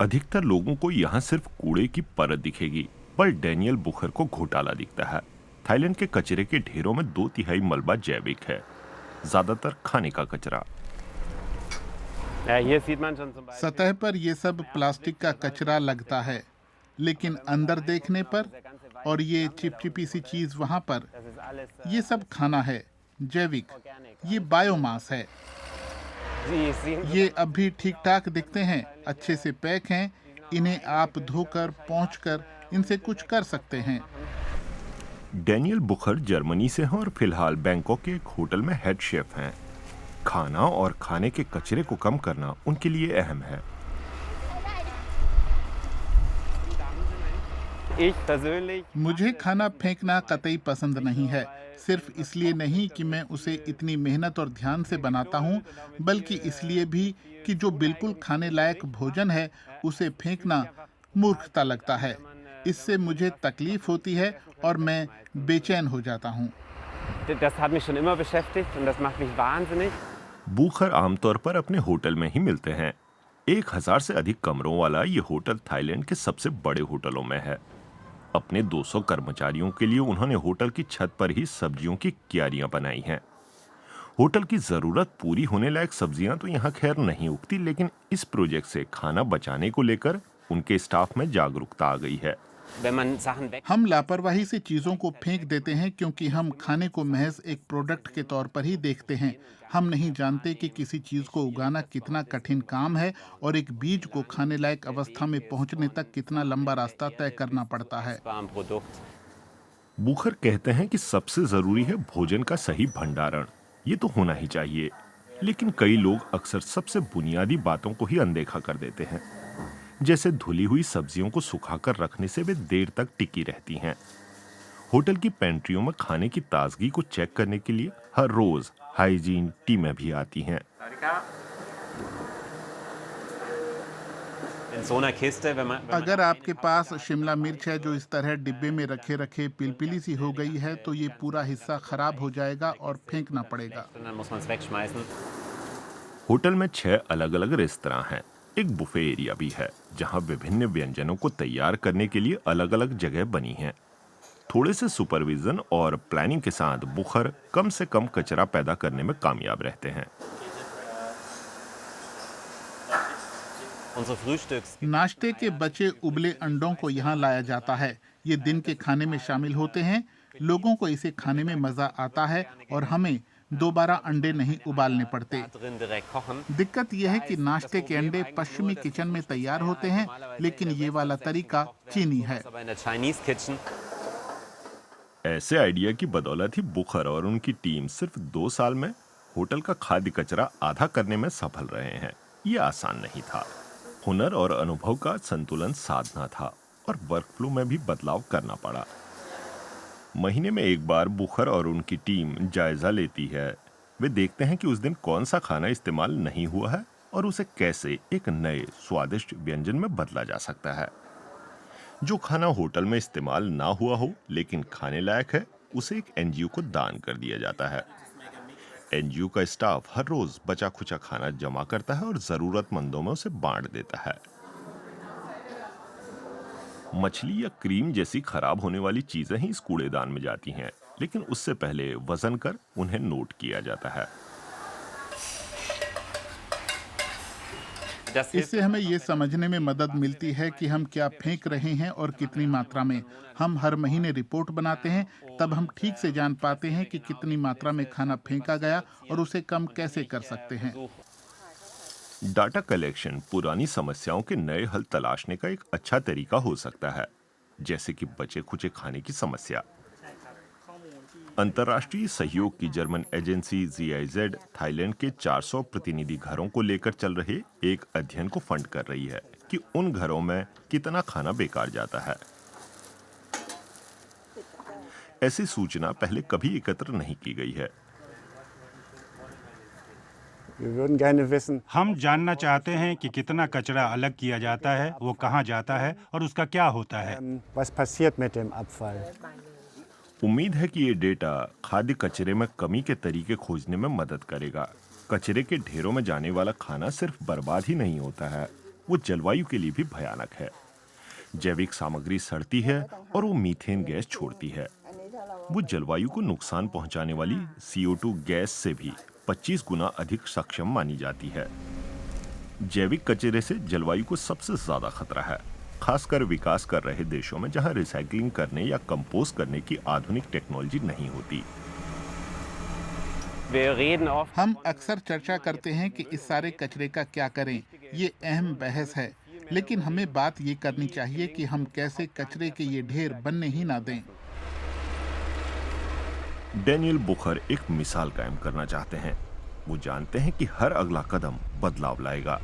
अधिकतर लोगों को यहाँ सिर्फ कूड़े की परत दिखेगी, पर डैनियल बुखर को घोटाला दिखता है। थाईलैंड के कचरे के ढेरों में 2/3 मलबा जैविक है, ज्यादातर खाने का कचरा। सतह पर ये सब प्लास्टिक का कचरा लगता है, लेकिन अंदर देखने पर और ये चिपचिपी सी चीज वहां पर, ये सब खाना है, जैविक। ये बायोमास है। ये अब भी ठीक ठाक दिखते हैं, अच्छे से पैक हैं। इन्हें आप धोकर पहुंचकर इनसे कुछ कर सकते हैं। डैनियल बुखर जर्मनी से हैं और फिलहाल बैंकॉक के एक होटल में हेड शेफ हैं। खाना और खाने के कचरे को कम करना उनके लिए अहम है। मुझे खाना फेंकना कतई पसंद नहीं है, सिर्फ इसलिए नहीं कि मैं उसे इतनी मेहनत और ध्यान से बनाता हूँ, बल्कि इसलिए भी कि जो बिल्कुल खाने लायक भोजन है उसे फेंकना मूर्खता लगता है। इससे मुझे तकलीफ होती है और मैं बेचैन हो जाता हूँ। बुखर आमतौर पर अपने होटल में ही मिलते हैं। 1000 से अधिक कमरों वाला ये होटल थाईलैंड के सबसे बड़े होटलों में है। अपने 200 कर्मचारियों के लिए उन्होंने होटल की छत पर ही सब्जियों की क्यारियां बनाई हैं। होटल की जरूरत पूरी होने लायक सब्जियां तो यहाँ खैर नहीं उगती, लेकिन इस प्रोजेक्ट से खाना बचाने को लेकर उनके स्टाफ में जागरूकता आ गई है। हम लापरवाही से चीजों को फेंक देते हैं क्योंकि हम खाने को महज एक प्रोडक्ट के तौर पर ही देखते हैं। हम नहीं जानते कि किसी चीज को उगाना कितना कठिन काम है और एक बीज को खाने लायक अवस्था में पहुंचने तक कितना लंबा रास्ता तय करना पड़ता है। बुखर कहते हैं कि सबसे जरूरी है भोजन का सही भंडारण। ये तो होना ही चाहिए, लेकिन कई लोग अक्सर सबसे बुनियादी बातों को ही अनदेखा कर देते हैं। जैसे धुली हुई सब्जियों को सुखाकर रखने से वे देर तक टिकी रहती हैं। होटल की पेंट्रियों में खाने की ताजगी को चेक करने के लिए हर रोज हाइजीन टीमें भी आती हैं। अगर आपके पास शिमला मिर्च है जो इस तरह डिब्बे में रखे रखे पिलपिली सी हो गई है, तो ये पूरा हिस्सा खराब हो जाएगा और फेंकना पड़ेगा। होटल में 6 अलग-अलग रेस्तरां हैं। एक बुफे एरिया भी है, जहां विभिन्न व्यंजनों को तैयार करने के लिए अलग-अलग जगह बनी हैं। थोड़े से सुपरविजन और प्लानिंग के साथ बुखर कम से कम कचरा पैदा करने में कामयाब रहते हैं। नाश्ते के बचे उबले अंडों को यहाँ लाया जाता है। ये दिन के खाने में शामिल होते हैं। लोगों को इसे खाने में मजा आता है और हमें दोबारा अंडे नहीं उबालने पड़ते। दिक्कत यह है कि नाश्ते के अंडे पश्चिमी किचन में तैयार होते हैं, लेकिन ये वाला तरीका चीनी है। ऐसे आइडिया की बदौलत ही बुखर और उनकी टीम सिर्फ 2 साल में होटल का खाद्य कचरा आधा करने में सफल रहे हैं। ये आसान नहीं था। हुनर और अनुभव का संतुलन साधना था और वर्क फ्लो में भी बदलाव करना पड़ा। महीने में एक बार बुखर और उनकी टीम जायजा लेती है। वे देखते हैं कि उस दिन कौन सा खाना इस्तेमाल नहीं हुआ है और उसे कैसे एक नए स्वादिष्ट व्यंजन में बदला जा सकता है। जो खाना होटल में इस्तेमाल ना हुआ हो लेकिन खाने लायक है, उसे एक एनजीओ को दान कर दिया जाता है। एनजीओ का स्टाफ हर रोज बचा खुचा खाना जमा करता है और जरूरतमंदों में उसे बांट देता है। मछली या क्रीम जैसी खराब होने वाली चीजें ही इस कूड़ेदान में जाती हैं, लेकिन उससे पहले वजन कर उन्हें नोट किया जाता है। इससे हमें ये समझने में मदद मिलती है कि हम क्या फेंक रहे हैं और कितनी मात्रा में। हम हर महीने रिपोर्ट बनाते हैं, तब हम ठीक से जान पाते हैं कि कितनी मात्रा में खाना फेंका गया और उसे कम कैसे कर सकते हैं। डाटा कलेक्शन पुरानी समस्याओं के नए हल तलाशने का एक अच्छा तरीका हो सकता है, जैसे कि बचे खुचे खाने की समस्या। अंतर्राष्ट्रीय सहयोग की जर्मन एजेंसी GIZ थाईलैंड के 400 प्रतिनिधि घरों को लेकर चल रहे एक अध्ययन को फंड कर रही है कि उन घरों में कितना खाना बेकार जाता है। ऐसी सूचना पहले कभी एकत्र नहीं की गई है। हम जानना चाहते हैं कि कितना कचरा अलग किया जाता है, वो कहाँ जाता है और उसका क्या होता है। उम्मीद है कि ये डेटा खाद्य कचरे में कमी के तरीके खोजने में मदद करेगा। कचरे के ढेरों में जाने वाला खाना सिर्फ बर्बाद ही नहीं होता है, वो जलवायु के लिए भी भयानक है। जैविक सामग्री सड़ती है और वो मीथेन गैस छोड़ती है। वो जलवायु को नुकसान पहुंचाने वाली CO2 गैस से भी 25 गुना अधिक सक्षम मानी जाती है। जैविक कचरे से जलवायु को सबसे ज्यादा खतरा है, खासकर विकास कर रहे देशों में जहां रिसाइकलिंग करने या कंपोस्ट करने की आधुनिक टेक्नोलॉजी नहीं होती। हम अक्सर चर्चा करते हैं कि इस सारे कचरे का क्या करें। ये अहम बहस है, लेकिन हमें बात ये करनी चाहिए कि हम कैसे कचरे के ये ढेर बनने ही ना दें। डैनियल बुखर एक मिसाल कायम करना चाहते हैं। वो जानते हैं कि हर अगला कदम बदलाव लाएगा।